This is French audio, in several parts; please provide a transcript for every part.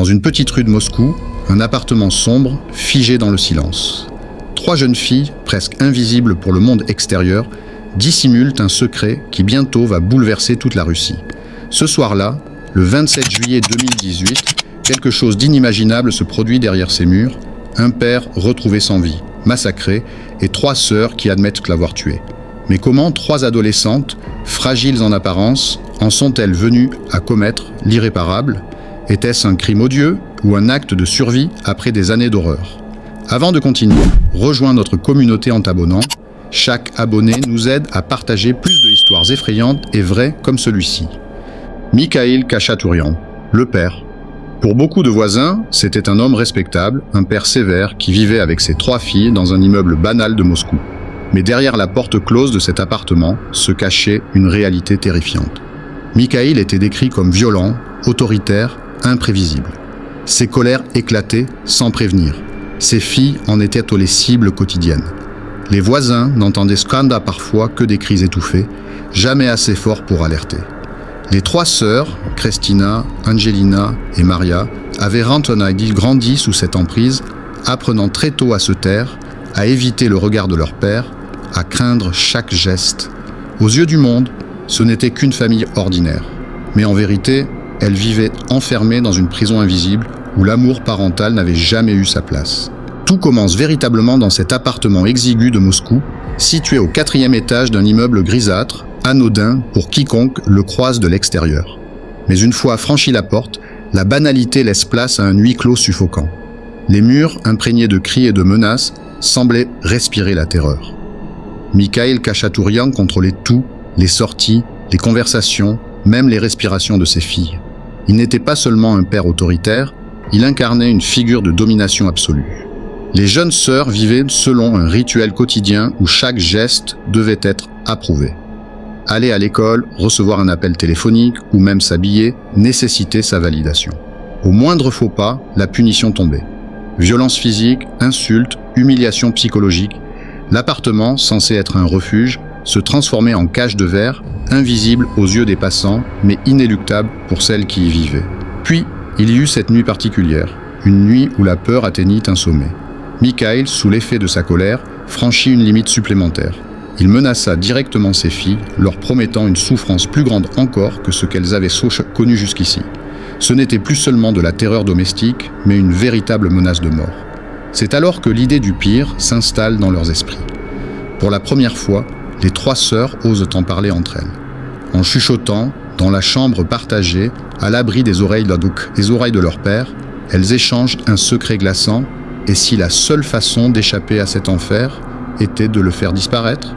Dans une petite rue de Moscou, un appartement sombre, figé dans le silence. 3 jeunes filles, presque invisibles pour le monde extérieur, dissimulent un secret qui bientôt va bouleverser toute la Russie. Ce soir-là, le 27 juillet 2018, quelque chose d'inimaginable se produit derrière ces murs. Un père retrouvé sans vie, massacré, et 3 sœurs qui admettent l'avoir tué. Mais comment 3 adolescentes, fragiles en apparence, en sont-elles venues à commettre l'irréparable ? Était-ce un crime odieux ou un acte de survie après des années d'horreur ? Avant de continuer, rejoins notre communauté en t'abonnant. Chaque abonné nous aide à partager plus de histoires effrayantes et vraies comme celui-ci. Mikhaïl Khachatourian, le père. Pour beaucoup de voisins, c'était un homme respectable, un père sévère qui vivait avec ses 3 filles dans un immeuble banal de Moscou. Mais derrière la porte close de cet appartement se cachait une réalité terrifiante. Mikhaïl était décrit comme violent, autoritaire, imprévisible. Ses colères éclataient sans prévenir. Ses filles en étaient les cibles quotidiennes. Les voisins n'entendaient scanda parfois que des cris étouffés, jamais assez forts pour alerter. Les 3 sœurs, Kristina, Angelina et Maria, avaient grandi sous cette emprise, apprenant très tôt à se taire, à éviter le regard de leur père, à craindre chaque geste. Aux yeux du monde, ce n'était qu'une famille ordinaire. Mais en vérité, elles vivaient enfermées dans une prison invisible où l'amour parental n'avait jamais eu sa place. Tout commence véritablement dans cet appartement exigu de Moscou, situé au 4e étage d'un immeuble grisâtre, anodin pour quiconque le croise de l'extérieur. Mais une fois franchi la porte, la banalité laisse place à un huis clos suffocant. Les murs, imprégnés de cris et de menaces, semblaient respirer la terreur. Mikhaïl Khachatourian contrôlait tout, les sorties, les conversations, même les respirations de ses filles. Il n'était pas seulement un père autoritaire, il incarnait une figure de domination absolue. Les jeunes sœurs vivaient selon un rituel quotidien où chaque geste devait être approuvé. Aller à l'école, recevoir un appel téléphonique ou même s'habiller nécessitait sa validation. Au moindre faux pas, la punition tombait. Violence physique, insultes, humiliation psychologique, l'appartement, censé être un refuge, se transformait en cage de verre, invisible aux yeux des passants, mais inéluctable pour celles qui y vivaient. Puis, il y eut cette nuit particulière, une nuit où la peur atteignit un sommet. Mikhaïl, sous l'effet de sa colère, franchit une limite supplémentaire. Il menaça directement ses filles, leur promettant une souffrance plus grande encore que ce qu'elles avaient connu jusqu'ici. Ce n'était plus seulement de la terreur domestique, mais une véritable menace de mort. C'est alors que l'idée du pire s'installe dans leurs esprits. Pour la première fois, les 3 sœurs osent en parler entre elles. En chuchotant, dans la chambre partagée, à l'abri des oreilles de leur père, elles échangent un secret glaçant, et si la seule façon d'échapper à cet enfer était de le faire disparaître ?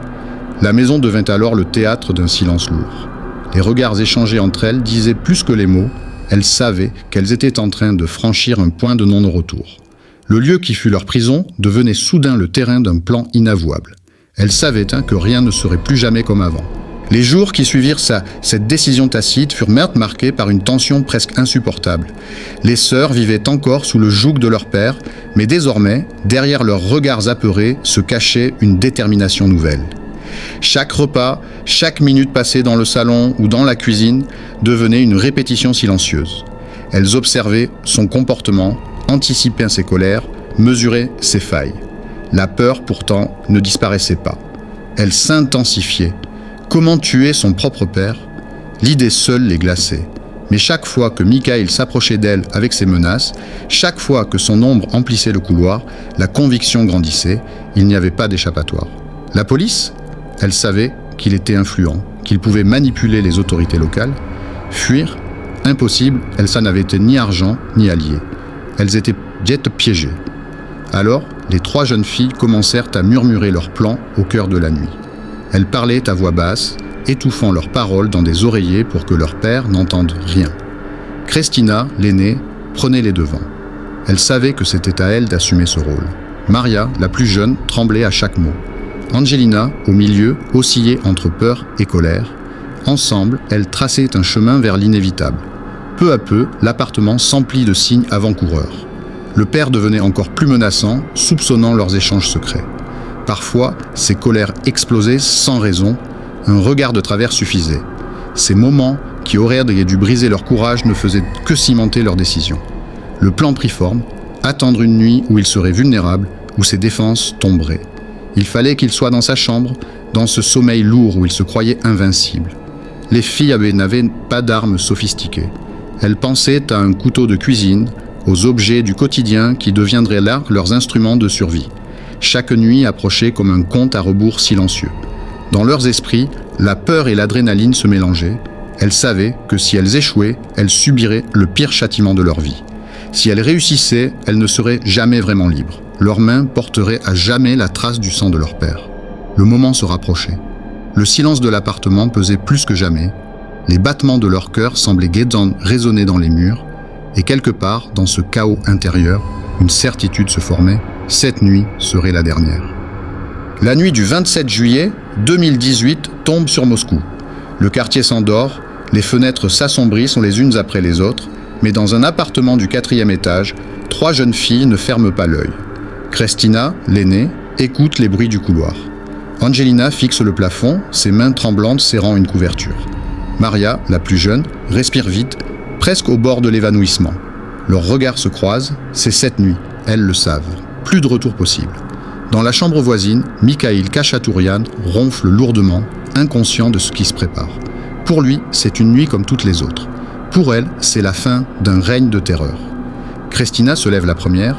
La maison devint alors le théâtre d'un silence lourd. Les regards échangés entre elles disaient plus que les mots, elles savaient qu'elles étaient en train de franchir un point de non-retour. Le lieu qui fut leur prison devenait soudain le terrain d'un plan inavouable. Elles savaient que rien ne serait plus jamais comme avant. Les jours qui suivirent cette décision tacite furent marqués par une tension presque insupportable. Les sœurs vivaient encore sous le joug de leur père, mais désormais, derrière leurs regards apeurés, se cachait une détermination nouvelle. Chaque repas, chaque minute passée dans le salon ou dans la cuisine devenait une répétition silencieuse. Elles observaient son comportement, anticipaient ses colères, mesuraient ses failles. La peur, pourtant, ne disparaissait pas. Elle s'intensifiait. Comment tuer son propre père ? L'idée seule les glaçait. Mais chaque fois que Mikhaïl s'approchait d'elle avec ses menaces, chaque fois que son ombre emplissait le couloir, la conviction grandissait, il n'y avait pas d'échappatoire. La police ? Elle savait qu'il était influent, qu'il pouvait manipuler les autorités locales. Fuir ? Impossible, elles n'avaient été ni argent ni alliés. Elles étaient piégées. Alors, les 3 jeunes filles commencèrent à murmurer leurs plans au cœur de la nuit. Elles parlaient à voix basse, étouffant leurs paroles dans des oreillers pour que leur père n'entende rien. Kristina, l'aînée, prenait les devants. Elle savait que c'était à elle d'assumer ce rôle. Maria, la plus jeune, tremblait à chaque mot. Angelina, au milieu, oscillait entre peur et colère. Ensemble, elles traçaient un chemin vers l'inévitable. Peu à peu, l'appartement s'emplit de signes avant-coureurs. Le père devenait encore plus menaçant, soupçonnant leurs échanges secrets. Parfois, ses colères explosaient sans raison, un regard de travers suffisait. Ces moments, qui auraient dû briser leur courage, ne faisaient que cimenter leur décision. Le plan prit forme, attendre une nuit où il serait vulnérable, où ses défenses tomberaient. Il fallait qu'il soit dans sa chambre, dans ce sommeil lourd où il se croyait invincible. Les filles n'avaient pas d'armes sophistiquées. Elles pensaient à un couteau de cuisine, aux objets du quotidien qui deviendraient là leurs instruments de survie. Chaque nuit approchait comme un compte à rebours silencieux. Dans leurs esprits, la peur et l'adrénaline se mélangeaient. Elles savaient que si elles échouaient, elles subiraient le pire châtiment de leur vie. Si elles réussissaient, elles ne seraient jamais vraiment libres. Leurs mains porteraient à jamais la trace du sang de leur père. Le moment se rapprochait. Le silence de l'appartement pesait plus que jamais. Les battements de leur cœur semblaient guettant résonner dans les murs. Et quelque part, dans ce chaos intérieur, une certitude se formait. Cette nuit serait la dernière. La nuit du 27 juillet 2018 tombe sur Moscou. Le quartier s'endort, les fenêtres s'assombrissent les unes après les autres, mais dans un appartement du 4e étage, 3 jeunes filles ne ferment pas l'œil. Kristina, l'aînée, écoute les bruits du couloir. Angelina fixe le plafond, ses mains tremblantes serrant une couverture. Maria, la plus jeune, respire vite, presque au bord de l'évanouissement. Leurs regards se croisent, c'est cette nuit, elles le savent. Plus de retour possible. Dans la chambre voisine, Mikhail Khachatourian ronfle lourdement, inconscient de ce qui se prépare. Pour lui, c'est une nuit comme toutes les autres. Pour elle, c'est la fin d'un règne de terreur. Kristina se lève la première.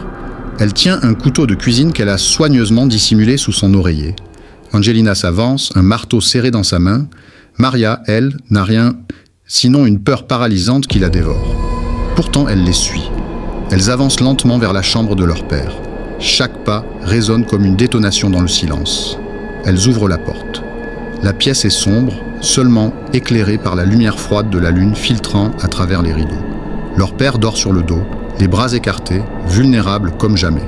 Elle tient un couteau de cuisine qu'elle a soigneusement dissimulé sous son oreiller. Angelina s'avance, un marteau serré dans sa main. Maria, elle, n'a rien, sinon une peur paralysante qui la dévore. Pourtant, elle les suit. Elles avancent lentement vers la chambre de leur père. Chaque pas résonne comme une détonation dans le silence. Elles ouvrent la porte. La pièce est sombre, seulement éclairée par la lumière froide de la lune filtrant à travers les rideaux. Leur père dort sur le dos, les bras écartés, vulnérable comme jamais.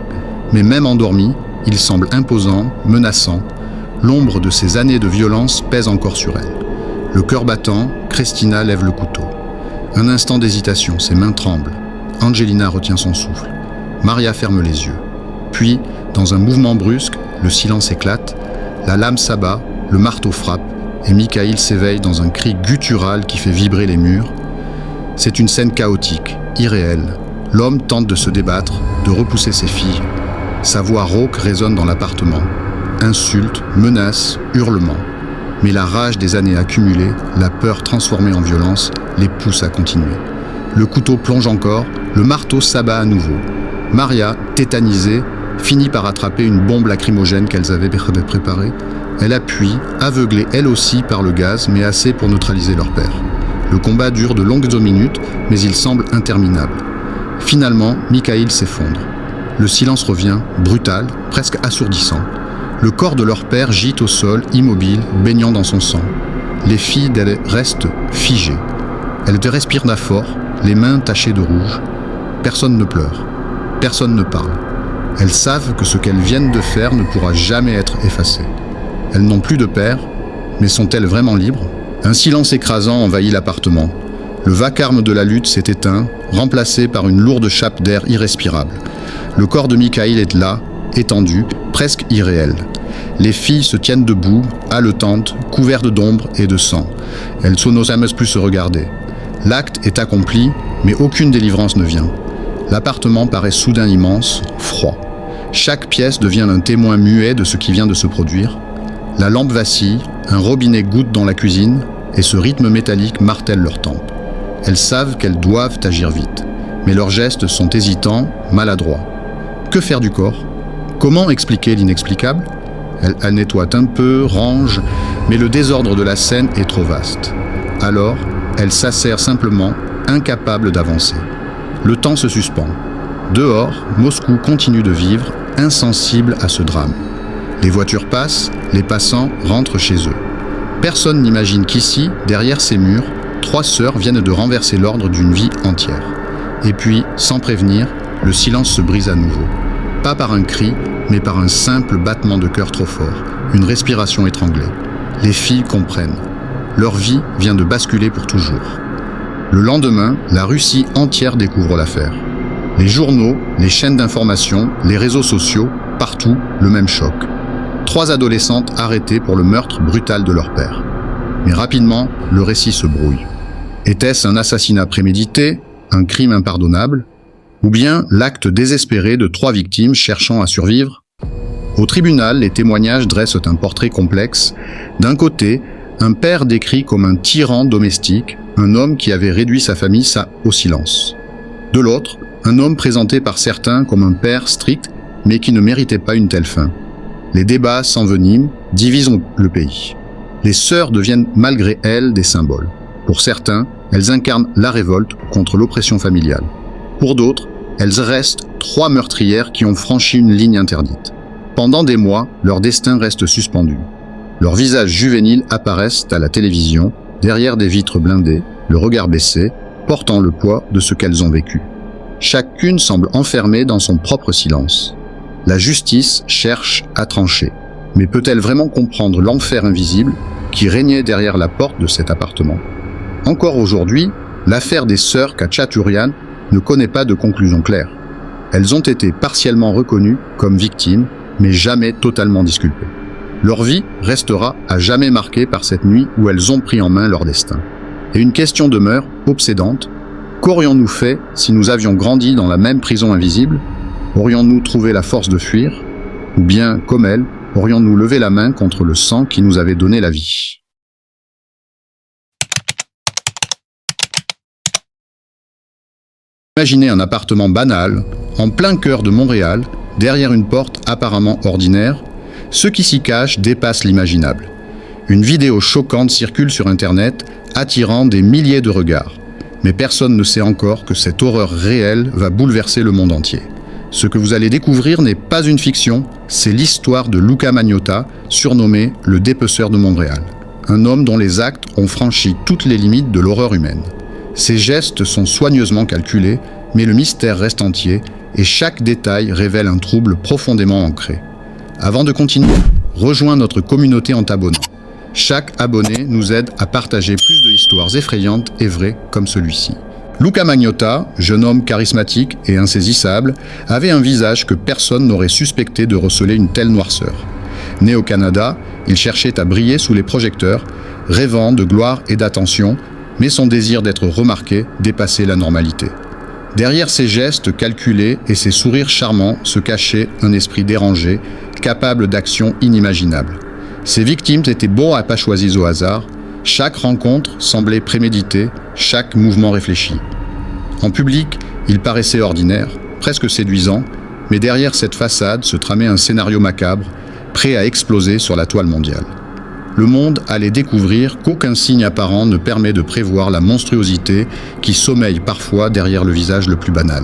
Mais même endormi, il semble imposant, menaçant. L'ombre de ces années de violence pèse encore sur elle. Le cœur battant, Kristina lève le couteau. Un instant d'hésitation, ses mains tremblent. Angelina retient son souffle. Maria ferme les yeux. Puis, dans un mouvement brusque, le silence éclate, la lame s'abat, le marteau frappe, et Mikhail s'éveille dans un cri guttural qui fait vibrer les murs. C'est une scène chaotique, irréelle. L'homme tente de se débattre, de repousser ses filles. Sa voix rauque résonne dans l'appartement. Insultes, menaces, hurlements. Mais la rage des années accumulées, la peur transformée en violence, les pousse à continuer. Le couteau plonge encore, le marteau s'abat à nouveau. Maria, tétanisée, finit par attraper une bombe lacrymogène qu'elles avaient préparée. Elle appuie, aveuglée elle aussi par le gaz, mais assez pour neutraliser leur père. Le combat dure de longues minutes, mais il semble interminable. Finalement, Mikhail s'effondre. Le silence revient, brutal, presque assourdissant. Le corps de leur père gît au sol, immobile, baignant dans son sang. Les filles d'elles restent figées. Elles respirent d'effort, les mains tachées de rouge. Personne ne pleure. Personne ne parle. Elles savent que ce qu'elles viennent de faire ne pourra jamais être effacé. Elles n'ont plus de père, mais sont-elles vraiment libres ? Un silence écrasant envahit l'appartement. Le vacarme de la lutte s'est éteint, remplacé par une lourde chape d'air irrespirable. Le corps de Mikhail est là, étendu, presque irréel. Les filles se tiennent debout, haletantes, couvertes d'ombre et de sang. Elles n'osent plus se regarder. L'acte est accompli, mais aucune délivrance ne vient. L'appartement paraît soudain immense, froid. Chaque pièce devient un témoin muet de ce qui vient de se produire. La lampe vacille, un robinet goutte dans la cuisine, et ce rythme métallique martèle leurs tempes. Elles savent qu'elles doivent agir vite, mais leurs gestes sont hésitants, maladroits. Que faire du corps ? Comment expliquer l'inexplicable ? Elle nettoie un peu, range, mais le désordre de la scène est trop vaste. Alors, elle s'assert simplement, incapable d'avancer. Le temps se suspend. Dehors, Moscou continue de vivre, insensible à ce drame. Les voitures passent, les passants rentrent chez eux. Personne n'imagine qu'ici, derrière ces murs, 3 sœurs viennent de renverser l'ordre d'une vie entière. Et puis, sans prévenir, le silence se brise à nouveau. Pas par un cri, mais par un simple battement de cœur trop fort, une respiration étranglée. Les filles comprennent. Leur vie vient de basculer pour toujours. Le lendemain, la Russie entière découvre l'affaire. Les journaux, les chaînes d'information, les réseaux sociaux, partout, le même choc. 3 adolescentes arrêtées pour le meurtre brutal de leur père. Mais rapidement, le récit se brouille. Était-ce un assassinat prémédité, un crime impardonnable ? Ou bien l'acte désespéré de 3 victimes cherchant à survivre? Au tribunal, les témoignages dressent un portrait complexe. D'un côté, un père décrit comme un tyran domestique, un homme qui avait réduit sa famille au silence. De l'autre, un homme présenté par certains comme un père strict, mais qui ne méritait pas une telle fin. Les débats s'enveniment, divisent le pays. Les sœurs deviennent malgré elles des symboles. Pour certains, elles incarnent la révolte contre l'oppression familiale. Pour d'autres, elles restent 3 meurtrières qui ont franchi une ligne interdite. Pendant des mois, leur destin reste suspendu. Leurs visages juvéniles apparaissent à la télévision, derrière des vitres blindées, le regard baissé, portant le poids de ce qu'elles ont vécu. Chacune semble enfermée dans son propre silence. La justice cherche à trancher. Mais peut-elle vraiment comprendre l'enfer invisible qui régnait derrière la porte de cet appartement? Encore aujourd'hui, l'affaire des sœurs Khachaturian ne connaît pas de conclusion claire. Elles ont été partiellement reconnues comme victimes, mais jamais totalement disculpées. Leur vie restera à jamais marquée par cette nuit où elles ont pris en main leur destin. Et une question demeure obsédante. Qu'aurions-nous fait si nous avions grandi dans la même prison invisible? Aurions-nous trouvé la force de fuir? Ou bien, comme elles, aurions-nous levé la main contre le sang qui nous avait donné la vie? Imaginez un appartement banal, en plein cœur de Montréal, derrière une porte apparemment ordinaire. Ce qui s'y cache dépasse l'imaginable. Une vidéo choquante circule sur Internet, attirant des milliers de regards. Mais personne ne sait encore que cette horreur réelle va bouleverser le monde entier. Ce que vous allez découvrir n'est pas une fiction, c'est l'histoire de Luca Magnotta, surnommé le dépeceur de Montréal. Un homme dont les actes ont franchi toutes les limites de l'horreur humaine. Ses gestes sont soigneusement calculés, mais le mystère reste entier et chaque détail révèle un trouble profondément ancré. Avant de continuer, rejoins notre communauté en t'abonnant. Chaque abonné nous aide à partager plus de histoires effrayantes et vraies comme celui-ci. Luca Magnotta, jeune homme charismatique et insaisissable, avait un visage que personne n'aurait suspecté de receler une telle noirceur. Né au Canada, il cherchait à briller sous les projecteurs, rêvant de gloire et d'attention, mais son désir d'être remarqué dépassait la normalité. Derrière ses gestes calculés et ses sourires charmants se cachait un esprit dérangé, capable d'actions inimaginables. Ses victimes étaient bon à pas choisies au hasard. Chaque rencontre semblait préméditée, chaque mouvement réfléchi. En public, il paraissait ordinaire, presque séduisant, mais derrière cette façade se tramait un scénario macabre, prêt à exploser sur la toile mondiale. Le monde allait découvrir qu'aucun signe apparent ne permet de prévoir la monstruosité qui sommeille parfois derrière le visage le plus banal.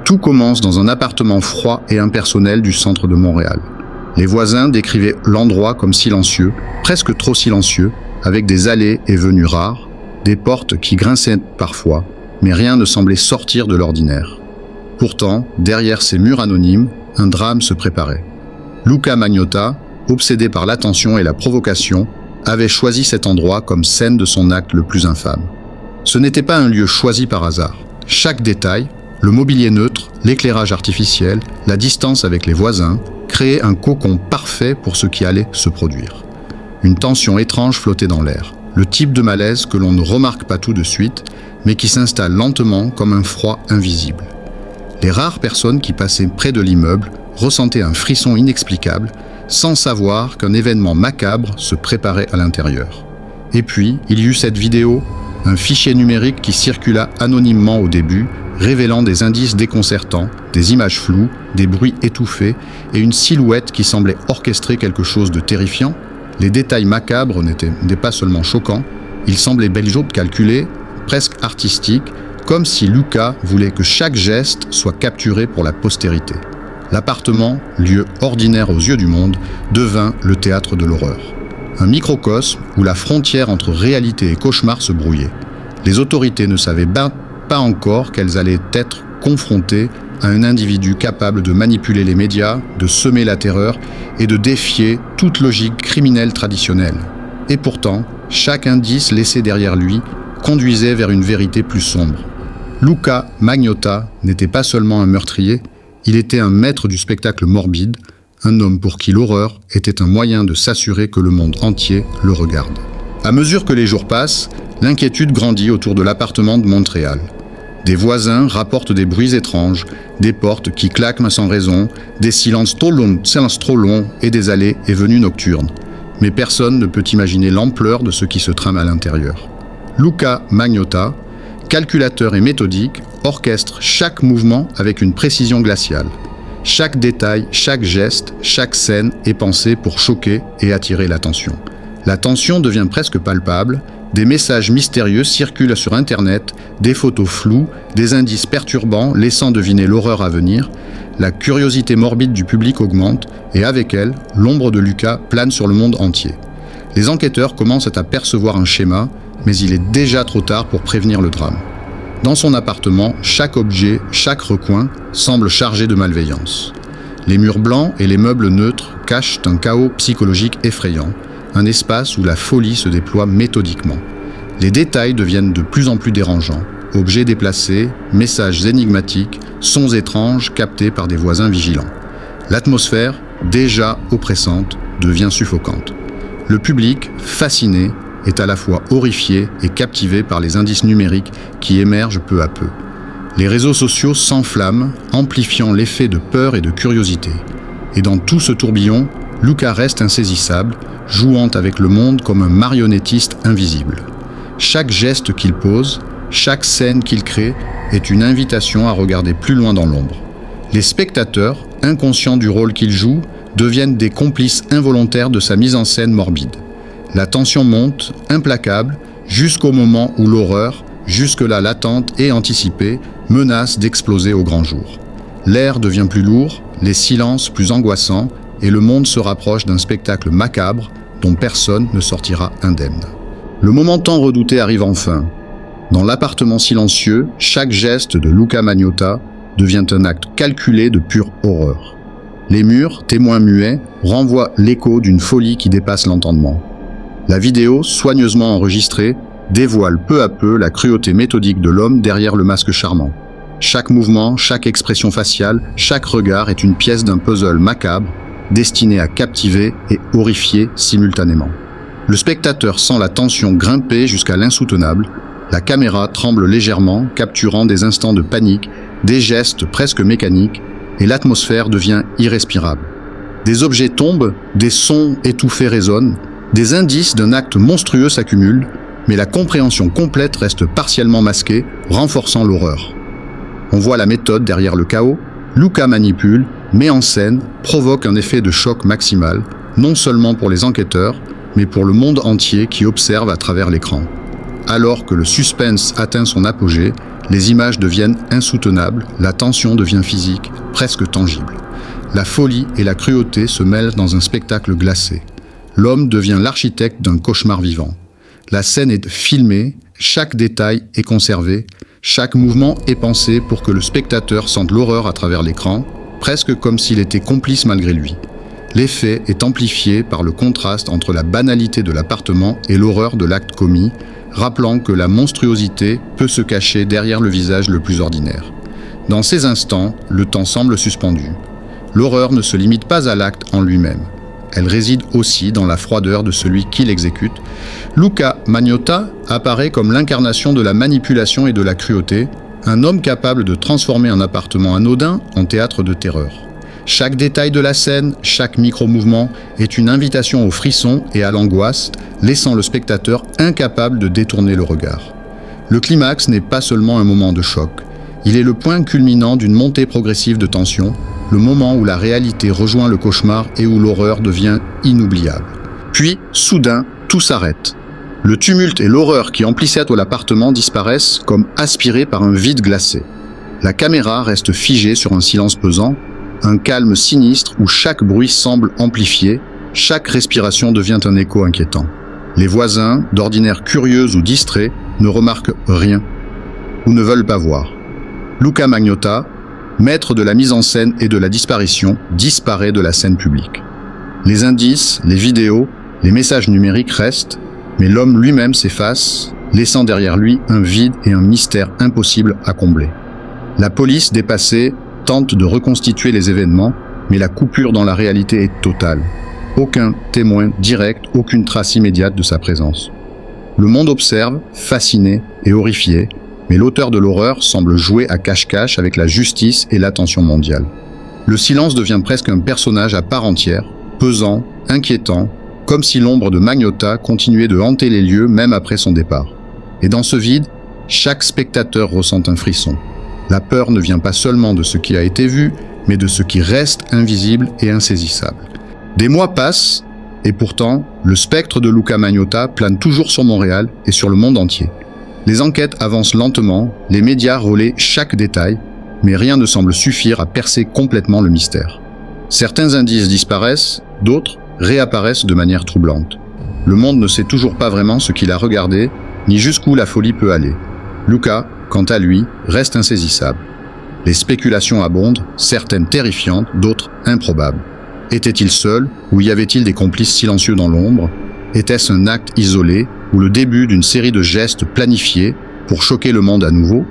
Tout commence dans un appartement froid et impersonnel du centre de Montréal. Les voisins décrivaient l'endroit comme silencieux, presque trop silencieux, avec des allées et venues rares, des portes qui grinçaient parfois, mais rien ne semblait sortir de l'ordinaire. Pourtant, derrière ces murs anonymes, un drame se préparait. Luca Magnotta, obsédé par l'attention et la provocation, avait choisi cet endroit comme scène de son acte le plus infâme. Ce n'était pas un lieu choisi par hasard. Chaque détail, le mobilier neutre, l'éclairage artificiel, la distance avec les voisins, créaient un cocon parfait pour ce qui allait se produire. Une tension étrange flottait dans l'air, le type de malaise que l'on ne remarque pas tout de suite, mais qui s'installe lentement comme un froid invisible. Les rares personnes qui passaient près de l'immeuble ressentaient un frisson inexplicable, sans savoir qu'un événement macabre se préparait à l'intérieur. Et puis, il y eut cette vidéo, un fichier numérique qui circula anonymement au début, révélant des indices déconcertants, des images floues, des bruits étouffés et une silhouette qui semblait orchestrer quelque chose de terrifiant. Les détails macabres n'étaient pas seulement choquants, ils semblaient bel jour calculés, presque artistiques, comme si Luca voulait que chaque geste soit capturé pour la postérité. L'appartement, lieu ordinaire aux yeux du monde, devint le théâtre de l'horreur. Un microcosme où la frontière entre réalité et cauchemar se brouillait. Les autorités ne savaient pas encore qu'elles allaient être confrontées à un individu capable de manipuler les médias, de semer la terreur et de défier toute logique criminelle traditionnelle. Et pourtant, chaque indice laissé derrière lui conduisait vers une vérité plus sombre. Luca Magnotta n'était pas seulement un meurtrier, il était un maître du spectacle morbide, un homme pour qui l'horreur était un moyen de s'assurer que le monde entier le regarde. À mesure que les jours passent, l'inquiétude grandit autour de l'appartement de Montréal. Des voisins rapportent des bruits étranges, des portes qui claquent sans raison, des silences trop longs et des allées et venues nocturnes. Mais personne ne peut imaginer l'ampleur de ce qui se trame à l'intérieur. Luca Magnotta, calculateur et méthodique, orchestre chaque mouvement avec une précision glaciale. Chaque détail, chaque geste, chaque scène est pensée pour choquer et attirer l'attention. La tension devient presque palpable, des messages mystérieux circulent sur Internet, des photos floues, des indices perturbants laissant deviner l'horreur à venir. La curiosité morbide du public augmente et avec elle, l'ombre de Luca plane sur le monde entier. Les enquêteurs commencent à percevoir un schéma, mais il est déjà trop tard pour prévenir le drame. Dans son appartement, chaque objet, chaque recoin semble chargé de malveillance. Les murs blancs et les meubles neutres cachent un chaos psychologique effrayant, un espace où la folie se déploie méthodiquement. Les détails deviennent de plus en plus dérangeants. Objets déplacés, messages énigmatiques, sons étranges captés par des voisins vigilants. L'atmosphère, déjà oppressante, devient suffocante. Le public, fasciné, est à la fois horrifié et captivé par les indices numériques qui émergent peu à peu. Les réseaux sociaux s'enflamment, amplifiant l'effet de peur et de curiosité. Et dans tout ce tourbillon, Luca reste insaisissable, jouant avec le monde comme un marionnettiste invisible. Chaque geste qu'il pose, chaque scène qu'il crée est une invitation à regarder plus loin dans l'ombre. Les spectateurs, inconscients du rôle qu'ils jouent, deviennent des complices involontaires de sa mise en scène morbide. La tension monte, implacable, jusqu'au moment où l'horreur, jusque-là latente et anticipée, menace d'exploser au grand jour. L'air devient plus lourd, les silences plus angoissants, et le monde se rapproche d'un spectacle macabre dont personne ne sortira indemne. Le moment tant redouté arrive enfin. Dans l'appartement silencieux, chaque geste de Luca Magnotta devient un acte calculé de pure horreur. Les murs, témoins muets, renvoient l'écho d'une folie qui dépasse l'entendement. La vidéo, soigneusement enregistrée, dévoile peu à peu la cruauté méthodique de l'homme derrière le masque charmant. Chaque mouvement, chaque expression faciale, chaque regard est une pièce d'un puzzle macabre, destiné à captiver et horrifier simultanément. Le spectateur sent la tension grimper jusqu'à l'insoutenable, la caméra tremble légèrement, capturant des instants de panique, des gestes presque mécaniques, et l'atmosphère devient irrespirable. Des objets tombent, des sons étouffés résonnent, des indices d'un acte monstrueux s'accumulent, mais la compréhension complète reste partiellement masquée, renforçant l'horreur. On voit la méthode derrière le chaos, Luca manipule, met en scène, provoque un effet de choc maximal, non seulement pour les enquêteurs, mais pour le monde entier qui observe à travers l'écran. Alors que le suspense atteint son apogée, les images deviennent insoutenables, la tension devient physique, presque tangible. La folie et la cruauté se mêlent dans un spectacle glacé. L'homme devient l'architecte d'un cauchemar vivant. La scène est filmée, chaque détail est conservé, chaque mouvement est pensé pour que le spectateur sente l'horreur à travers l'écran, presque comme s'il était complice malgré lui. L'effet est amplifié par le contraste entre la banalité de l'appartement et l'horreur de l'acte commis, rappelant que la monstruosité peut se cacher derrière le visage le plus ordinaire. Dans ces instants, le temps semble suspendu. L'horreur ne se limite pas à l'acte en lui-même. Elle réside aussi dans la froideur de celui qui l'exécute. Luca Magnotta apparaît comme l'incarnation de la manipulation et de la cruauté, un homme capable de transformer un appartement anodin en théâtre de terreur. Chaque détail de la scène, chaque micro-mouvement est une invitation au frisson et à l'angoisse, laissant le spectateur incapable de détourner le regard. Le climax n'est pas seulement un moment de choc, il est le point culminant d'une montée progressive de tension, le moment où la réalité rejoint le cauchemar et où l'horreur devient inoubliable. Puis, soudain, tout s'arrête. Le tumulte et l'horreur qui emplissaient l'appartement disparaissent comme aspirés par un vide glacé. La caméra reste figée sur un silence pesant, un calme sinistre où chaque bruit semble amplifié, chaque respiration devient un écho inquiétant. Les voisins, d'ordinaire curieux ou distraits, ne remarquent rien ou ne veulent pas voir. Luca Magnotta, maître de la mise en scène et de la disparition, disparaît de la scène publique. Les indices, les vidéos, les messages numériques restent, mais l'homme lui-même s'efface, laissant derrière lui un vide et un mystère impossible à combler. La police, dépassée, tente de reconstituer les événements, mais la coupure dans la réalité est totale. Aucun témoin direct, aucune trace immédiate de sa présence. Le monde observe, fasciné et horrifié, Mais l'auteur de l'horreur semble jouer à cache-cache avec la justice et l'attention mondiale. Le silence devient presque un personnage à part entière, pesant, inquiétant, comme si l'ombre de Magnotta continuait de hanter les lieux même après son départ. Et dans ce vide, chaque spectateur ressent un frisson. La peur ne vient pas seulement de ce qui a été vu, mais de ce qui reste invisible et insaisissable. Des mois passent, et pourtant, le spectre de Luca Magnotta plane toujours sur Montréal et sur le monde entier. Les enquêtes avancent lentement, les médias relaient chaque détail, mais rien ne semble suffire à percer complètement le mystère. Certains indices disparaissent, d'autres réapparaissent de manière troublante. Le monde ne sait toujours pas vraiment ce qu'il a regardé, ni jusqu'où la folie peut aller. Luca, quant à lui, reste insaisissable. Les spéculations abondent, certaines terrifiantes, d'autres improbables. Était-il seul, ou y avait-il des complices silencieux dans l'ombre? Était-ce un acte isolé, ou le début d'une série de gestes planifiés pour choquer le monde à nouveau?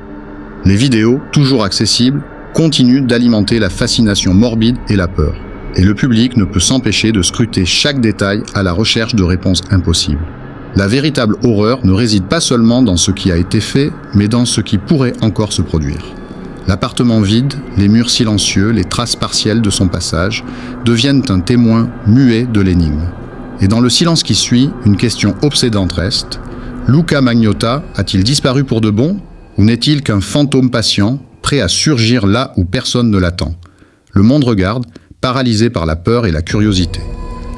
Les vidéos, toujours accessibles, continuent d'alimenter la fascination morbide et la peur. Et le public ne peut s'empêcher de scruter chaque détail à la recherche de réponses impossibles. La véritable horreur ne réside pas seulement dans ce qui a été fait, mais dans ce qui pourrait encore se produire. L'appartement vide, les murs silencieux, les traces partielles de son passage deviennent un témoin muet de l'énigme. Et dans le silence qui suit, une question obsédante reste. Luca Magnotta a-t-il disparu pour de bon, ou n'est-il qu'un fantôme patient, prêt à surgir là où personne ne l'attend? Le monde regarde, paralysé par la peur et la curiosité.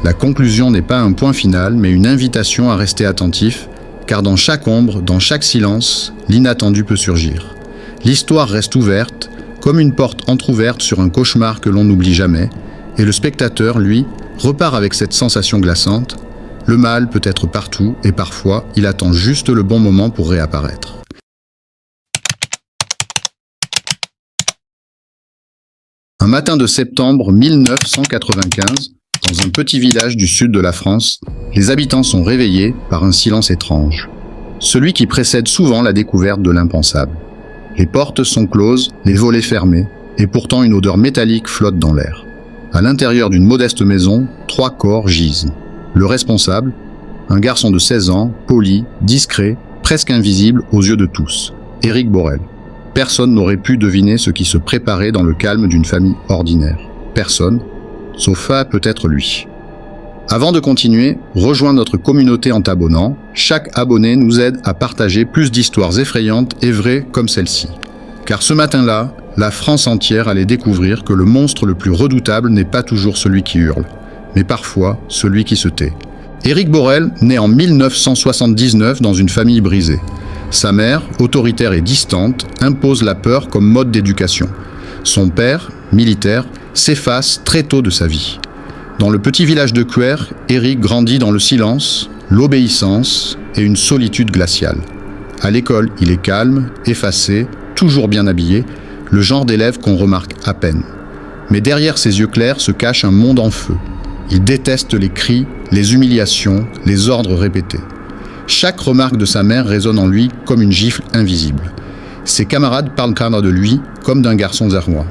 La conclusion n'est pas un point final, mais une invitation à rester attentif, car dans chaque ombre, dans chaque silence, l'inattendu peut surgir. L'histoire reste ouverte, comme une porte entr'ouverte sur un cauchemar que l'on n'oublie jamais, et le spectateur, lui, repart avec cette sensation glaçante. Le mal peut être partout, et parfois, il attend juste le bon moment pour réapparaître. Un matin de septembre 1995, dans un petit village du sud de la France, les habitants sont réveillés par un silence étrange. Celui qui précède souvent la découverte de l'impensable. Les portes sont closes, les volets fermés, et pourtant une odeur métallique flotte dans l'air. À l'intérieur d'une modeste maison, 3 corps gisent. Le responsable, un garçon de 16 ans, poli, discret, presque invisible aux yeux de tous, Éric Borel. Personne n'aurait pu deviner ce qui se préparait dans le calme d'une famille ordinaire. Personne, sauf peut-être lui. Avant de continuer, rejoins notre communauté en t'abonnant. Chaque abonné nous aide à partager plus d'histoires effrayantes et vraies comme celle-ci. Car ce matin-là, la France entière allait découvrir que le monstre le plus redoutable n'est pas toujours celui qui hurle, mais parfois celui qui se tait. Éric Borel naît en 1979 dans une famille brisée. Sa mère, autoritaire et distante, impose la peur comme mode d'éducation. Son père, militaire, s'efface très tôt de sa vie. Dans le petit village de Cuer, Éric grandit dans le silence, l'obéissance et une solitude glaciale. À l'école, il est calme, effacé, toujours bien habillé, le genre d'élève qu'on remarque à peine. Mais derrière ses yeux clairs se cache un monde en feu. Il déteste les cris, les humiliations, les ordres répétés. Chaque remarque de sa mère résonne en lui comme une gifle invisible. Ses camarades parlent de lui comme d'un garçon zarmois.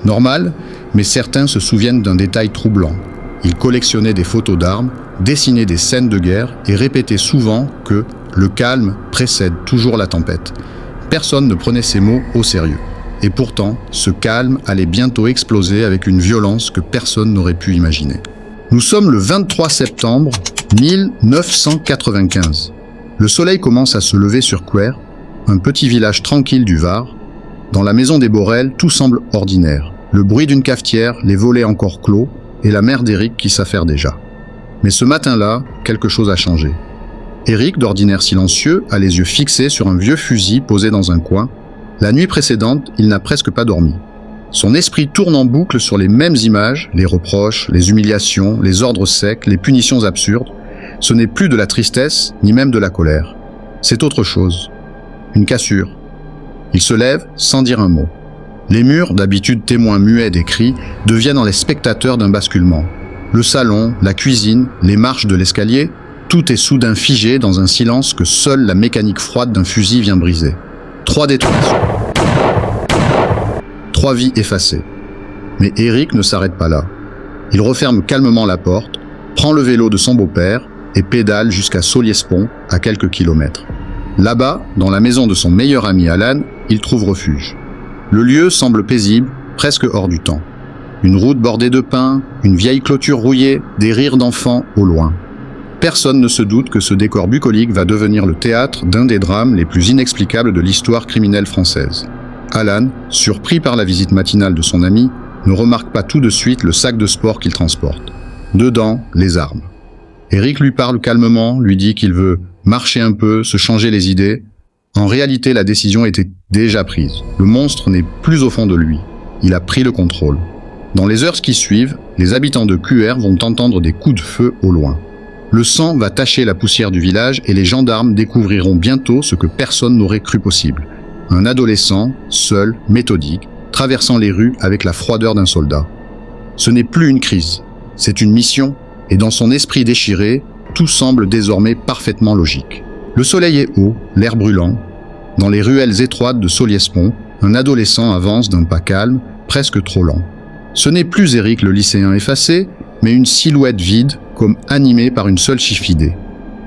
Normal, mais certains se souviennent d'un détail troublant. Il collectionnait des photos d'armes, dessinait des scènes de guerre et répétait souvent que le calme précède toujours la tempête. Personne ne prenait ces mots au sérieux. Et pourtant, ce calme allait bientôt exploser avec une violence que personne n'aurait pu imaginer. Nous sommes le 23 septembre 1995. Le soleil commence à se lever sur Cuer, un petit village tranquille du Var. Dans la maison des Borel, tout semble ordinaire. Le bruit d'une cafetière, les volets encore clos, et la mère d'Éric qui s'affaire déjà. Mais ce matin-là, quelque chose a changé. Éric, d'ordinaire silencieux, a les yeux fixés sur un vieux fusil posé dans un coin. La nuit précédente, il n'a presque pas dormi. Son esprit tourne en boucle sur les mêmes images, les reproches, les humiliations, les ordres secs, les punitions absurdes. Ce n'est plus de la tristesse, ni même de la colère. C'est autre chose. Une cassure. Il se lève sans dire un mot. Les murs, d'habitude témoins muets des cris, deviennent les spectateurs d'un basculement. Le salon, la cuisine, les marches de l'escalier, tout est soudain figé dans un silence que seule la mécanique froide d'un fusil vient briser. 3 détonations. 3 vies effacées. Mais Éric ne s'arrête pas là. Il referme calmement la porte, prend le vélo de son beau-père et pédale jusqu'à Solliès-Pont, à quelques kilomètres. Là-bas, dans la maison de son meilleur ami Alan, il trouve refuge. Le lieu semble paisible, presque hors du temps. Une route bordée de pins, une vieille clôture rouillée, des rires d'enfants au loin. Personne ne se doute que ce décor bucolique va devenir le théâtre d'un des drames les plus inexplicables de l'histoire criminelle française. Alan, surpris par la visite matinale de son ami, ne remarque pas tout de suite le sac de sport qu'il transporte. Dedans, les armes. Eric lui parle calmement, lui dit qu'il veut marcher un peu, se changer les idées. En réalité, la décision était déjà prise. Le monstre n'est plus au fond de lui. Il a pris le contrôle. Dans les heures qui suivent, les habitants de QR vont entendre des coups de feu au loin. Le sang va tacher la poussière du village et les gendarmes découvriront bientôt ce que personne n'aurait cru possible. Un adolescent, seul, méthodique, traversant les rues avec la froideur d'un soldat. Ce n'est plus une crise, c'est une mission, et dans son esprit déchiré, tout semble désormais parfaitement logique. Le soleil est haut, l'air brûlant. Dans les ruelles étroites de Solliès-Pont, un adolescent avance d'un pas calme, presque trop lent. Ce n'est plus Eric le lycéen effacé, mais une silhouette vide, comme animée par une seule chiffre idée.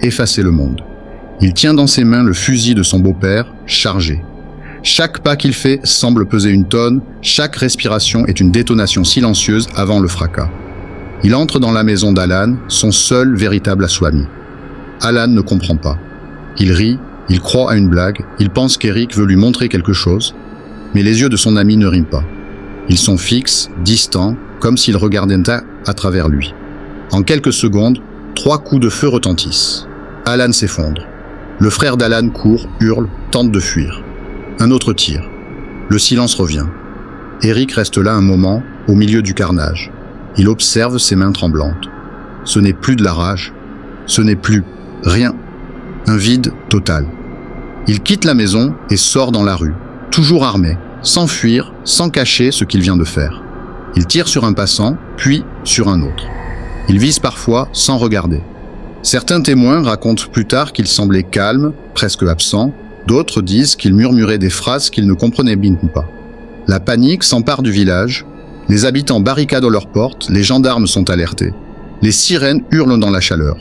Effacer le monde. Il tient dans ses mains le fusil de son beau-père, chargé. Chaque pas qu'il fait semble peser une tonne, chaque respiration est une détonation silencieuse avant le fracas. Il entre dans la maison d'Alan, son seul véritable assouami. Alan ne comprend pas. Il rit, il croit à une blague, il pense qu'Eric veut lui montrer quelque chose, mais les yeux de son ami ne riment pas. Ils sont fixes, distants, comme s'ils regardaient à travers lui. En quelques secondes, 3 coups de feu retentissent. Alan s'effondre. Le frère d'Alan court, hurle, tente de fuir. Un autre tire. Le silence revient. Eric reste là un moment, au milieu du carnage. Il observe ses mains tremblantes. Ce n'est plus de la rage. Ce n'est plus rien. Un vide total. Il quitte la maison et sort dans la rue, toujours armé, sans fuir, sans cacher ce qu'il vient de faire. Il tire sur un passant, puis sur un autre. Il vise parfois sans regarder. Certains témoins racontent plus tard qu'il semblait calme, presque absent. D'autres disent qu'il murmurait des phrases qu'il ne comprenait bien pas. La panique s'empare du village. Les habitants barricadent leurs portes, les gendarmes sont alertés. Les sirènes hurlent dans la chaleur.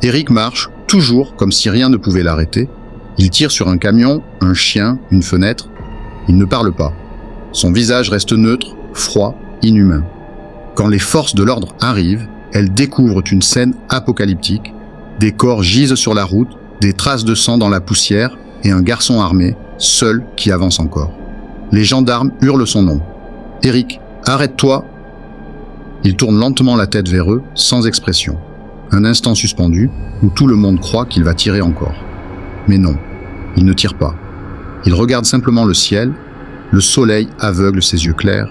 Eric marche, toujours comme si rien ne pouvait l'arrêter. Il tire sur un camion, un chien, une fenêtre. Il ne parle pas. Son visage reste neutre, froid, inhumain. Quand les forces de l'ordre arrivent, elles découvrent une scène apocalyptique. Des corps gisent sur la route, des traces de sang dans la poussière et un garçon armé, seul, qui avance encore. Les gendarmes hurlent son nom. « Eric, arrête-toi !» Il tourne lentement la tête vers eux, sans expression. Un instant suspendu, où tout le monde croit qu'il va tirer encore. Mais non, il ne tire pas. Il regarde simplement le ciel, le soleil aveugle ses yeux clairs,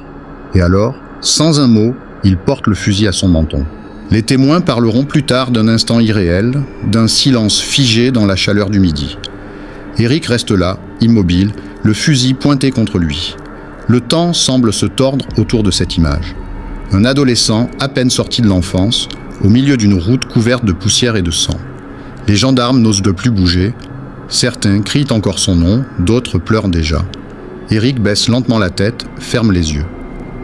et alors, sans un mot, il porte le fusil à son menton. Les témoins parleront plus tard d'un instant irréel, d'un silence figé dans la chaleur du midi. Eric reste là, immobile, le fusil pointé contre lui. Le temps semble se tordre autour de cette image. Un adolescent, à peine sorti de l'enfance, au milieu d'une route couverte de poussière et de sang. Les gendarmes n'osent de plus bouger. Certains crient encore son nom, d'autres pleurent déjà. Eric baisse lentement la tête, ferme les yeux.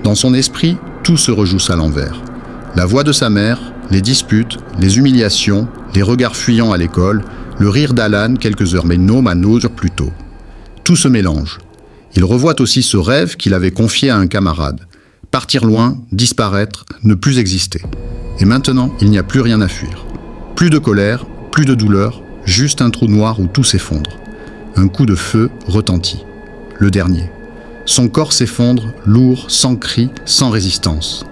Dans son esprit, tout se rejousse à l'envers. La voix de sa mère, les disputes, les humiliations, les regards fuyants à l'école, le rire d'Alan quelques heures mais non à nos heures plus tôt. Tout se mélange. Il revoit aussi ce rêve qu'il avait confié à un camarade. Partir loin, disparaître, ne plus exister. Et maintenant, il n'y a plus rien à fuir. Plus de colère, plus de douleur, juste un trou noir où tout s'effondre. Un coup de feu retentit. Le dernier. Son corps s'effondre, lourd, sans cri, sans résistance.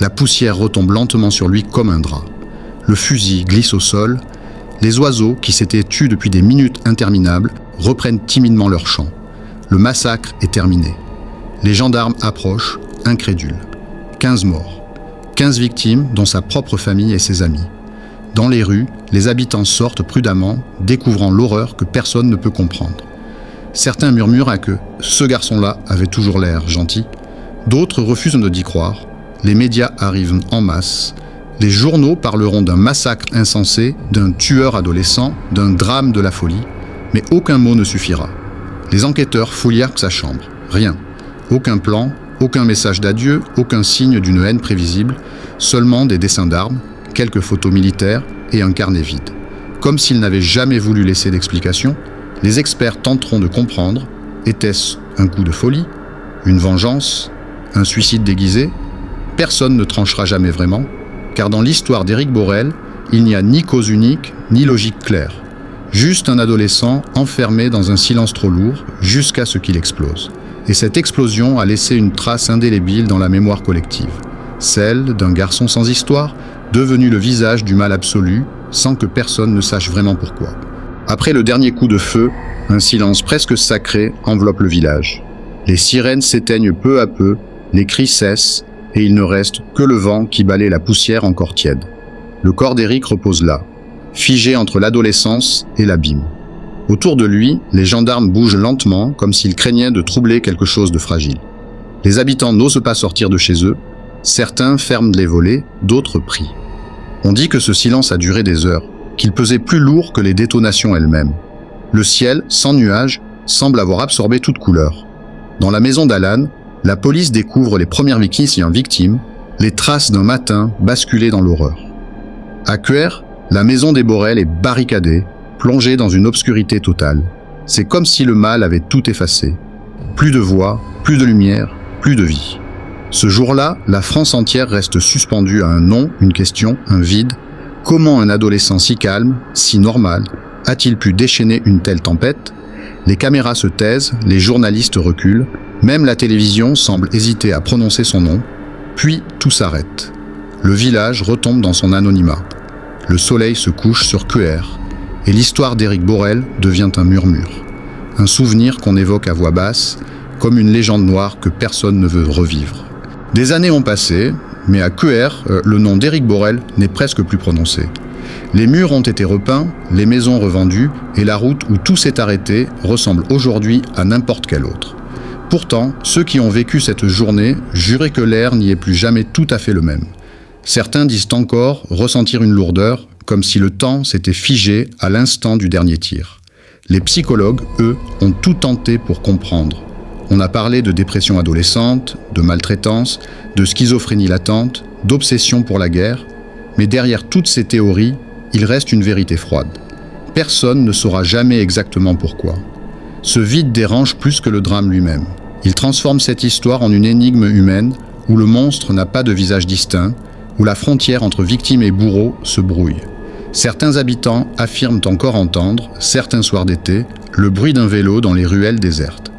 La poussière retombe lentement sur lui comme un drap. Le fusil glisse au sol. Les oiseaux, qui s'étaient tus depuis des minutes interminables, reprennent timidement leur chant. Le massacre est terminé. Les gendarmes approchent, incrédules. 15 morts. 15 victimes, dont sa propre famille et ses amis. Dans les rues, les habitants sortent prudemment, découvrant l'horreur que personne ne peut comprendre. Certains murmurent que ce garçon-là avait toujours l'air gentil. D'autres refusent d'y croire. Les médias arrivent en masse. Les journaux parleront d'un massacre insensé, d'un tueur adolescent, d'un drame de la folie. Mais aucun mot ne suffira. Les enquêteurs fouillèrent sa chambre. Rien. Aucun plan, aucun message d'adieu, aucun signe d'une haine prévisible. Seulement des dessins d'armes, quelques photos militaires et un carnet vide. Comme s'il n'avait jamais voulu laisser d'explication, Les experts tenteront de comprendre, était-ce un coup de folie, une vengeance, un suicide déguisé? Personne ne tranchera jamais vraiment, car dans l'histoire d'Éric Borel, il n'y a ni cause unique, ni logique claire. Juste un adolescent enfermé dans un silence trop lourd, jusqu'à ce qu'il explose. Et cette explosion a laissé une trace indélébile dans la mémoire collective. Celle d'un garçon sans histoire, devenu le visage du mal absolu, sans que personne ne sache vraiment pourquoi. Après le dernier coup de feu, un silence presque sacré enveloppe le village. Les sirènes s'éteignent peu à peu, les cris cessent, et il ne reste que le vent qui balaie la poussière encore tiède. Le corps d'Éric repose là, figé entre l'adolescence et l'abîme. Autour de lui, les gendarmes bougent lentement, comme s'ils craignaient de troubler quelque chose de fragile. Les habitants n'osent pas sortir de chez eux, certains ferment les volets, d'autres prient. On dit que ce silence a duré des heures, qu'il pesait plus lourd que les détonations elles-mêmes. Le ciel, sans nuages, semble avoir absorbé toute couleur. Dans la maison d'Alan, la police découvre les premières victimes, les traces d'un matin basculé dans l'horreur. À Cuers, la maison des Borel est barricadée, plongée dans une obscurité totale. C'est comme si le mal avait tout effacé. Plus de voix, plus de lumière, plus de vie. Ce jour-là, la France entière reste suspendue à un nom, une question, un vide. Comment un adolescent si calme, si normal, a-t-il pu déchaîner une telle tempête? Les caméras se taisent, les journalistes reculent, même la télévision semble hésiter à prononcer son nom, puis tout s'arrête. Le village retombe dans son anonymat. Le soleil se couche sur Cuers, et l'histoire d'Éric Borel devient un murmure. Un souvenir qu'on évoque à voix basse, comme une légende noire que personne ne veut revivre. Des années ont passé, mais à Cuers, le nom d'Éric Borel n'est presque plus prononcé. Les murs ont été repeints, les maisons revendues, et la route où tout s'est arrêté ressemble aujourd'hui à n'importe quelle autre. Pourtant, ceux qui ont vécu cette journée juraient que l'air n'y est plus jamais tout à fait le même. Certains disent encore ressentir une lourdeur, comme si le temps s'était figé à l'instant du dernier tir. Les psychologues, eux, ont tout tenté pour comprendre. On a parlé de dépression adolescente, de maltraitance, de schizophrénie latente, d'obsession pour la guerre, mais derrière toutes ces théories, il reste une vérité froide. Personne ne saura jamais exactement pourquoi. Ce vide dérange plus que le drame lui-même. Il transforme cette histoire en une énigme humaine où le monstre n'a pas de visage distinct, où la frontière entre victime et bourreau se brouille. Certains habitants affirment encore entendre, certains soirs d'été, le bruit d'un vélo dans les ruelles désertes.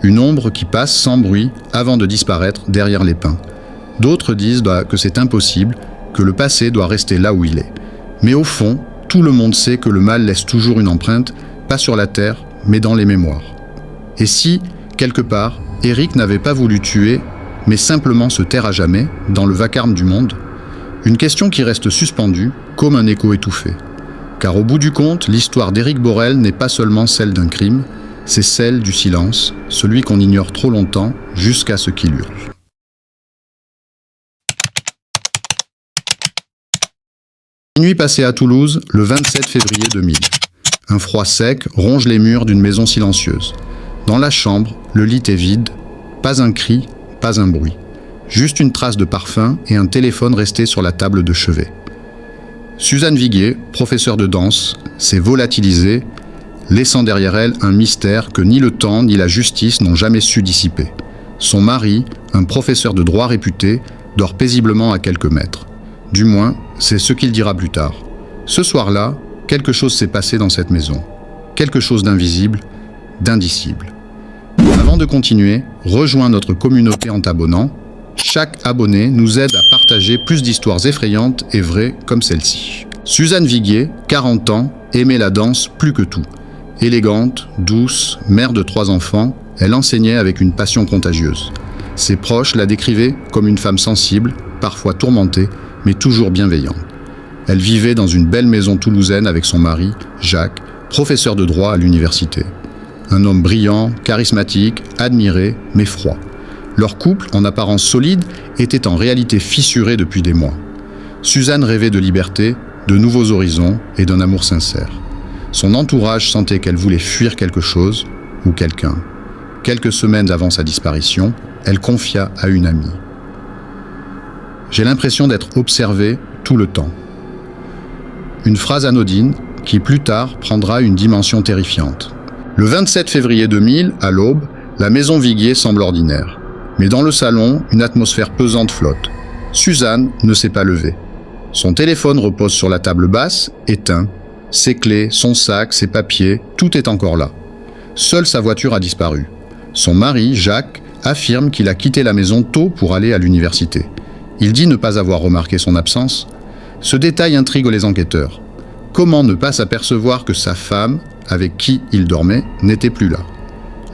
Une ombre qui passe sans bruit avant de disparaître derrière les pins. D'autres disent que c'est impossible, que le passé doit rester là où il est. Mais au fond, tout le monde sait que le mal laisse toujours une empreinte, pas sur la terre, mais dans les mémoires. Et si, quelque part, Éric n'avait pas voulu tuer, mais simplement se taire à jamais, dans le vacarme du monde? Une question qui reste suspendue, comme un écho étouffé. Car au bout du compte, l'histoire d'Éric Borel n'est pas seulement celle d'un crime, c'est celle du silence, celui qu'on ignore trop longtemps, jusqu'à ce qu'il hurle. Nuit passée à Toulouse, le 27 février 2000. Un froid sec ronge les murs d'une maison silencieuse. Dans la chambre, le lit est vide, pas un cri, pas un bruit. Juste une trace de parfum et un téléphone resté sur la table de chevet. Suzanne Viguier, professeure de danse, s'est volatilisée, laissant derrière elle un mystère que ni le temps ni la justice n'ont jamais su dissiper. Son mari, un professeur de droit réputé, dort paisiblement à quelques mètres. Du moins, c'est ce qu'il dira plus tard. Ce soir-là, quelque chose s'est passé dans cette maison. Quelque chose d'invisible, d'indicible. Avant de continuer, rejoins notre communauté en t'abonnant. Chaque abonné nous aide à partager plus d'histoires effrayantes et vraies comme celle-ci. Suzanne Viguier, 40 ans, aimait la danse plus que tout. Élégante, douce, mère de 3 enfants, elle enseignait avec une passion contagieuse. Ses proches la décrivaient comme une femme sensible, parfois tourmentée, mais toujours bienveillante. Elle vivait dans une belle maison toulousaine avec son mari, Jacques, professeur de droit à l'université. Un homme brillant, charismatique, admiré, mais froid. Leur couple, en apparence solide, était en réalité fissuré depuis des mois. Suzanne rêvait de liberté, de nouveaux horizons et d'un amour sincère. Son entourage sentait qu'elle voulait fuir quelque chose ou quelqu'un. Quelques semaines avant sa disparition, elle confia à une amie. « J'ai l'impression d'être observée tout le temps. » Une phrase anodine qui plus tard prendra une dimension terrifiante. Le 27 février 2000, à l'aube, la maison Viguier semble ordinaire. Mais dans le salon, une atmosphère pesante flotte. Suzanne ne s'est pas levée. Son téléphone repose sur la table basse, éteint. Ses clés, son sac, ses papiers, tout est encore là. Seule sa voiture a disparu. Son mari, Jacques, affirme qu'il a quitté la maison tôt pour aller à l'université. Il dit ne pas avoir remarqué son absence. Ce détail intrigue les enquêteurs. Comment ne pas s'apercevoir que sa femme, avec qui il dormait, n'était plus là?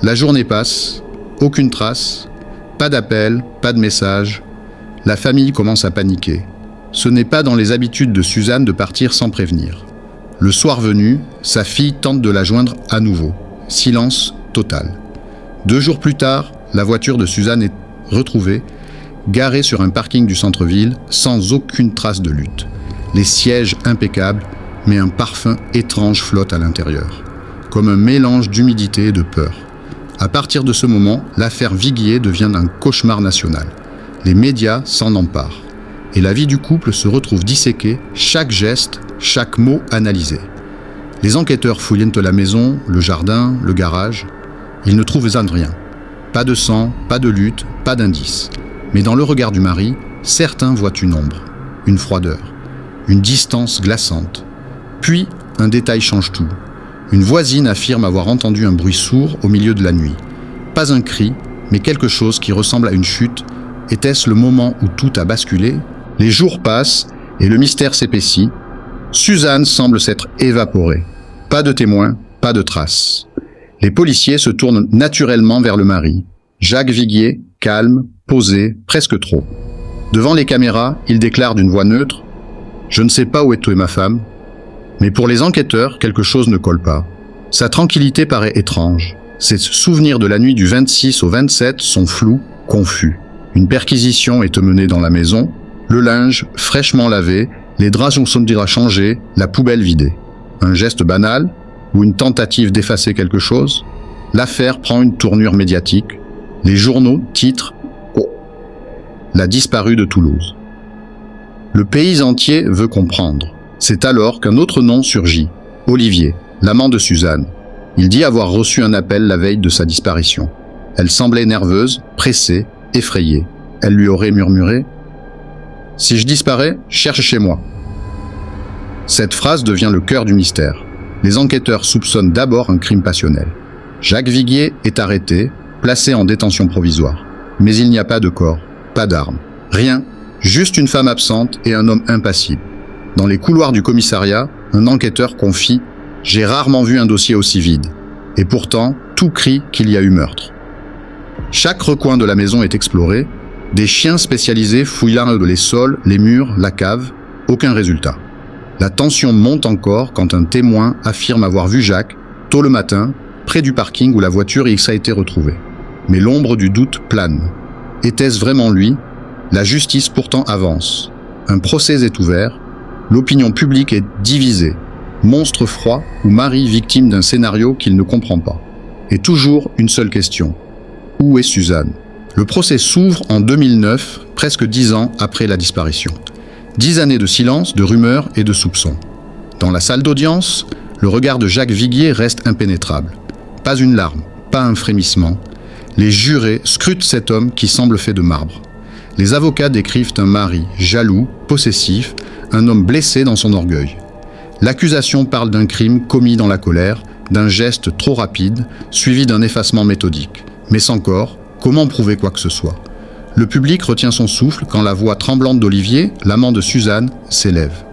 La journée passe, aucune trace, pas d'appel, pas de message. La famille commence à paniquer. Ce n'est pas dans les habitudes de Suzanne de partir sans prévenir. Le soir venu, sa fille tente de la joindre à nouveau. Silence total. 2 jours plus tard, la voiture de Suzanne est retrouvée, garée sur un parking du centre-ville, sans aucune trace de lutte. Les sièges impeccables, mais un parfum étrange flotte à l'intérieur, comme un mélange d'humidité et de peur. À partir de ce moment, l'affaire Viguier devient un cauchemar national. Les médias s'en emparent. Et la vie du couple se retrouve disséquée, chaque geste, chaque mot analysé. Les enquêteurs fouillent la maison, le jardin, le garage. Ils ne trouvent rien. Pas de sang, pas de lutte, pas d'indice. Mais dans le regard du mari, certains voient une ombre, une froideur, une distance glaçante. Puis, un détail change tout. Une voisine affirme avoir entendu un bruit sourd au milieu de la nuit. Pas un cri, mais quelque chose qui ressemble à une chute. Était-ce le moment où tout a basculé? Les jours passent et le mystère s'épaissit. Suzanne semble s'être évaporée. Pas de témoins, pas de traces. Les policiers se tournent naturellement vers le mari. Jacques Viguier, calme, posé, presque trop. Devant les caméras, il déclare d'une voix neutre « Je ne sais pas où est ma femme ». Mais pour les enquêteurs, quelque chose ne colle pas. Sa tranquillité paraît étrange. Ses souvenirs de la nuit du 26 au 27 sont flous, confus. Une perquisition est menée dans la maison, le linge fraîchement lavé, les draps sont déjà changés, la poubelle vidée. Un geste banal ou une tentative d'effacer quelque chose? L'affaire prend une tournure médiatique. Les journaux titrent « La disparue de Toulouse ». Le pays entier veut comprendre. C'est alors qu'un autre nom surgit, Olivier, l'amant de Suzanne. Il dit avoir reçu un appel la veille de sa disparition. Elle semblait nerveuse, pressée, effrayée. Elle lui aurait murmuré « Si je disparais, cherche chez moi ». Cette phrase devient le cœur du mystère. Les enquêteurs soupçonnent d'abord un crime passionnel. Jacques Viguier est arrêté, placé en détention provisoire. Mais il n'y a pas de corps, pas d'armes, rien, juste une femme absente et un homme impassible. Dans les couloirs du commissariat, un enquêteur confie « J'ai rarement vu un dossier aussi vide. Et pourtant, tout crie qu'il y a eu meurtre. » Chaque recoin de la maison est exploré. Des chiens spécialisés fouillent les sols, les murs, la cave. Aucun résultat. La tension monte encore quand un témoin affirme avoir vu Jacques, tôt le matin, près du parking où la voiture X a été retrouvée. Mais l'ombre du doute plane. Était-ce vraiment lui? La justice pourtant avance. Un procès est ouvert. L'opinion publique est divisée. Monstre froid ou mari victime d'un scénario qu'il ne comprend pas. Et toujours une seule question. Où est Suzanne? Le procès s'ouvre en 2009, presque 10 ans après la disparition. 10 années de silence, de rumeurs et de soupçons. Dans la salle d'audience, le regard de Jacques Viguier reste impénétrable. Pas une larme, pas un frémissement. Les jurés scrutent cet homme qui semble fait de marbre. Les avocats décrivent un mari jaloux, possessif, un homme blessé dans son orgueil. L'accusation parle d'un crime commis dans la colère, d'un geste trop rapide, suivi d'un effacement méthodique. Mais sans corps, comment prouver quoi que ce soit? Le public retient son souffle quand la voix tremblante d'Olivier, l'amant de Suzanne, s'élève.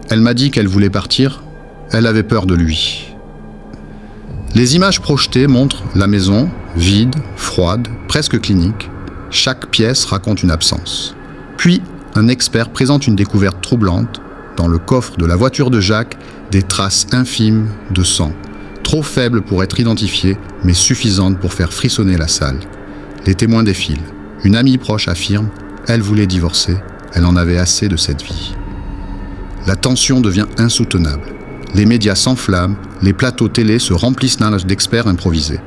Elle m'a dit qu'elle voulait partir, elle avait peur de lui. Les images projetées montrent la maison, vide, froide, presque clinique. Chaque pièce raconte une absence. Puis, un expert présente une découverte troublante. Dans le coffre de la voiture de Jacques, des traces infimes de sang. Trop faibles pour être identifiées, mais suffisantes pour faire frissonner la salle. Les témoins défilent. Une amie proche affirme « Elle voulait divorcer, elle en avait assez de cette vie ». La tension devient insoutenable. Les médias s'enflamment, les plateaux télé se remplissent d'experts improvisés.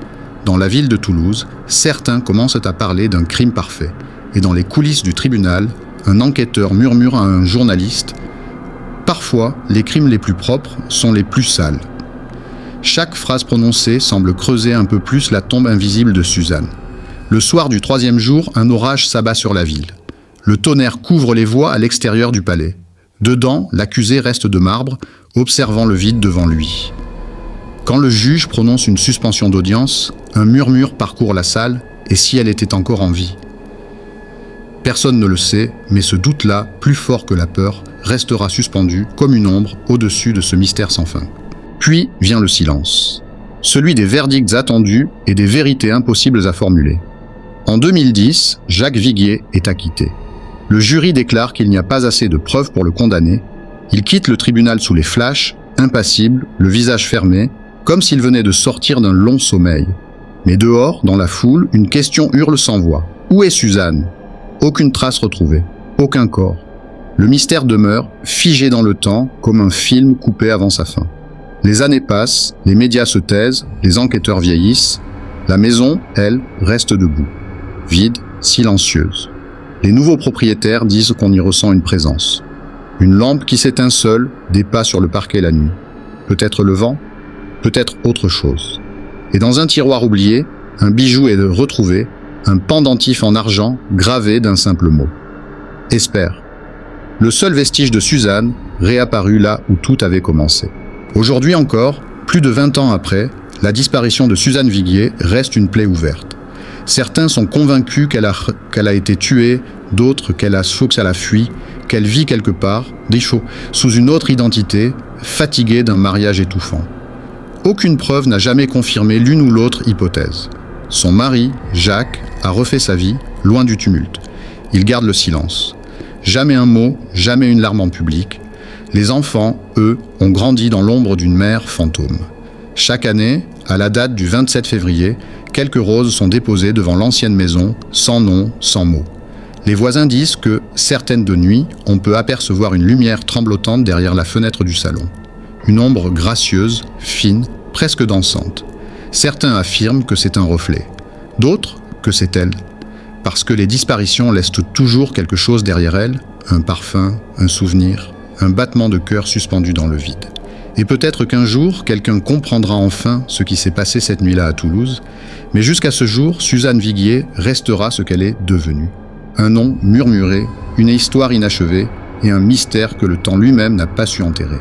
Dans la ville de Toulouse, certains commencent à parler d'un crime parfait. Et dans les coulisses du tribunal, un enquêteur murmure à un journaliste « Parfois, les crimes les plus propres sont les plus sales ». Chaque phrase prononcée semble creuser un peu plus la tombe invisible de Suzanne. Le soir du 3e jour, un orage s'abat sur la ville. Le tonnerre couvre les voies à l'extérieur du palais. Dedans, l'accusé reste de marbre, observant le vide devant lui. Quand le juge prononce une suspension d'audience, un murmure parcourt la salle, et si elle était encore en vie? Personne ne le sait, mais ce doute-là, plus fort que la peur, restera suspendu comme une ombre au-dessus de ce mystère sans fin. Puis vient le silence, celui des verdicts attendus et des vérités impossibles à formuler. En 2010, Jacques Viguier est acquitté. Le jury déclare qu'il n'y a pas assez de preuves pour le condamner. Il quitte le tribunal sous les flashs, impassible, le visage fermé, comme s'il venait de sortir d'un long sommeil. Mais dehors, dans la foule, une question hurle sans voix. Où est Suzanne? Aucune trace retrouvée, aucun corps. Le mystère demeure, figé dans le temps, comme un film coupé avant sa fin. Les années passent, les médias se taisent, les enquêteurs vieillissent. La maison, elle, reste debout, vide, silencieuse. Les nouveaux propriétaires disent qu'on y ressent une présence. Une lampe qui s'éteint seule, des pas sur le parquet la nuit. Peut-être le vent, peut-être autre chose. Et dans un tiroir oublié, un bijou est retrouvé, un pendentif en argent gravé d'un simple mot. Espère. Le seul vestige de Suzanne, réapparu là où tout avait commencé. Aujourd'hui encore, plus de 20 ans après, la disparition de Suzanne Viguier reste une plaie ouverte. Certains sont convaincus qu'elle a été tuée, d'autres qu'elle a fui, qu'elle vit quelque part, sous une autre identité, fatiguée d'un mariage étouffant. Aucune preuve n'a jamais confirmé l'une ou l'autre hypothèse. Son mari, Jacques, a refait sa vie, loin du tumulte. Il garde le silence. Jamais un mot, jamais une larme en public. Les enfants, eux, ont grandi dans l'ombre d'une mère fantôme. Chaque année, à la date du 27 février, quelques roses sont déposées devant l'ancienne maison, sans nom, sans mots. Les voisins disent que, certaines de nuit, on peut apercevoir une lumière tremblotante derrière la fenêtre du salon. Une ombre gracieuse, fine, presque dansante. Certains affirment que c'est un reflet. D'autres, que c'est elle. Parce que les disparitions laissent toujours quelque chose derrière elles, un parfum, un souvenir, un battement de cœur suspendu dans le vide. Et peut-être qu'un jour, quelqu'un comprendra enfin ce qui s'est passé cette nuit-là à Toulouse, mais jusqu'à ce jour, Suzanne Viguier restera ce qu'elle est devenue. Un nom murmuré, une histoire inachevée et un mystère que le temps lui-même n'a pas su enterrer.